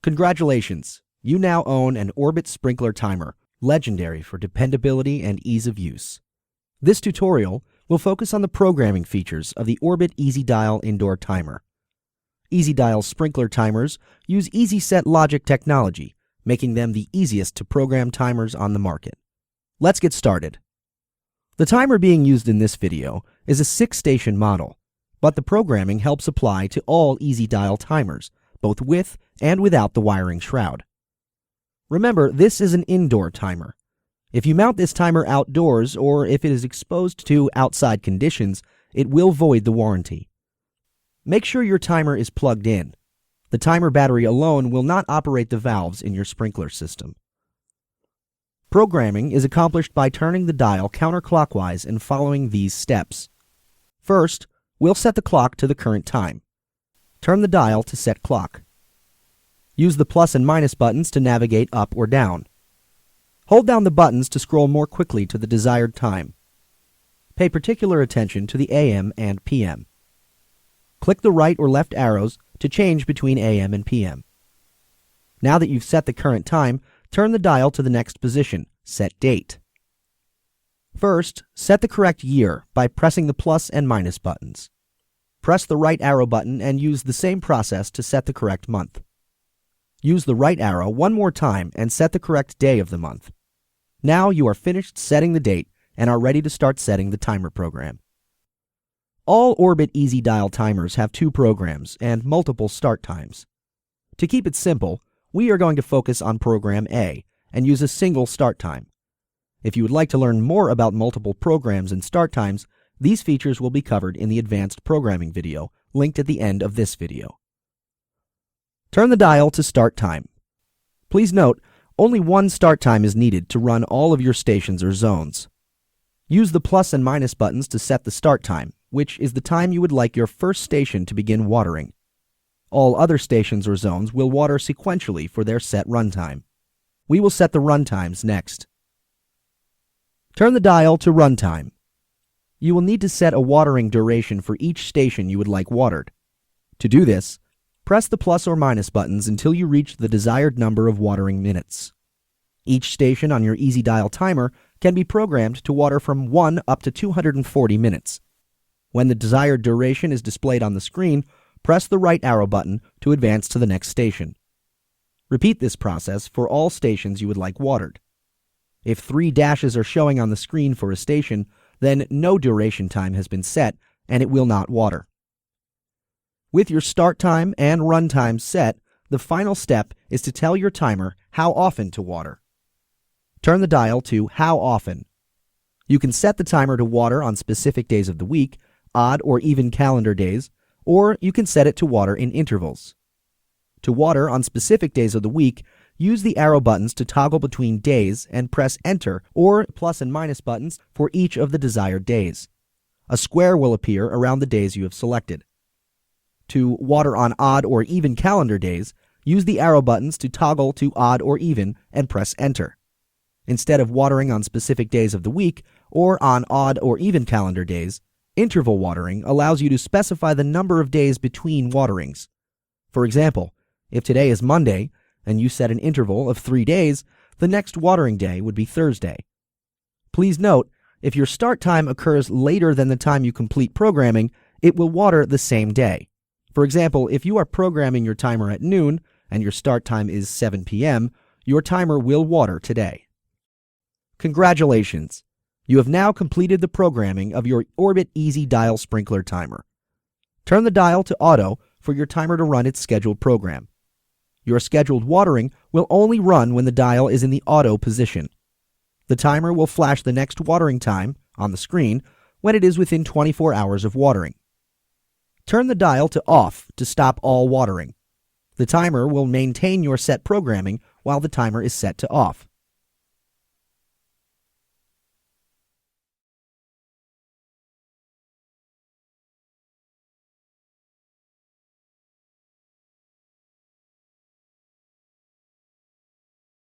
Congratulations! You now own an Orbit sprinkler timer, legendary for dependability and ease of use. This tutorial will focus on the programming features of the Orbit EasyDial indoor timer. EasyDial sprinkler timers use EasySet logic technology, making them the easiest to program timers on the market. Let's get started. The timer being used in this video is a 6-station model, but the programming helps apply to all EasyDial timers, both with and without the wiring shroud. Remember, this is an indoor timer. If you mount this timer outdoors or if it is exposed to outside conditions, it will void the warranty. Make sure your timer is plugged in. The timer battery alone will not operate the valves in your sprinkler system. Programming is accomplished by turning the dial counterclockwise and following these steps. First, we'll set the clock to the current time. Turn the dial to set clock. Use the plus and minus buttons to navigate up or down. Hold down the buttons to scroll more quickly to the desired time. Pay particular attention to the AM and PM. Click the right or left arrows to change between AM and PM. Now that you've set the current time, turn the dial to the next position, Set Date. First, set the correct year by pressing the plus and minus buttons. Press the right arrow button and use the same process to set the correct month. Use the right arrow one more time and set the correct day of the month. Now you are finished setting the date and are ready to start setting the timer program. All Orbit EasyDial timers have 2 programs and multiple start times. To keep it simple, we are going to focus on Program A and use a single start time. If you would like to learn more about multiple programs and start times, these features will be covered in the advanced programming video, linked at the end of this video. Turn the dial to start time. Please note, only one start time is needed to run all of your stations or zones. Use the plus and minus buttons to set the start time, which is the time you would like your first station to begin watering. All other stations or zones will water sequentially for their set runtime. We will set the runtimes next. Turn the dial to runtime. You will need to set a watering duration for each station you would like watered. To do this, press the plus or minus buttons until you reach the desired number of watering minutes. Each station on your EasyDial timer can be programmed to water from 1 up to 240 minutes. When the desired duration is displayed on the screen, press the right arrow button to advance to the next station. Repeat this process for all stations you would like watered. If 3 dashes are showing on the screen for a station, then no duration time has been set and it will not water. With your start time and run time set, the final step is to tell your timer how often to water. Turn the dial to How Often. You can set the timer to water on specific days of the week, odd or even calendar days, or you can set it to water in intervals. To water on specific days of the week, use the arrow buttons to toggle between days and press Enter or plus and minus buttons for each of the desired days. A square will appear around the days you have selected. To water on odd or even calendar days, use the arrow buttons to toggle to odd or even and press Enter. Instead of watering on specific days of the week or on odd or even calendar days, interval watering allows you to specify the number of days between waterings. For example, if today is Monday and you set an interval of 3 days, the next watering day would be Thursday. Please note, if your start time occurs later than the time you complete programming, it will water the same day. For example, if you are programming your timer at noon and your start time is 7 p.m., your timer will water today. Congratulations! You have now completed the programming of your Orbit EasyDial sprinkler timer. Turn the dial to Auto for your timer to run its scheduled program. Your scheduled watering will only run when the dial is in the auto position. The timer will flash the next watering time on the screen when it is within 24 hours of watering. Turn the dial to Off to stop all watering. The timer will maintain your set programming while the timer is set to off.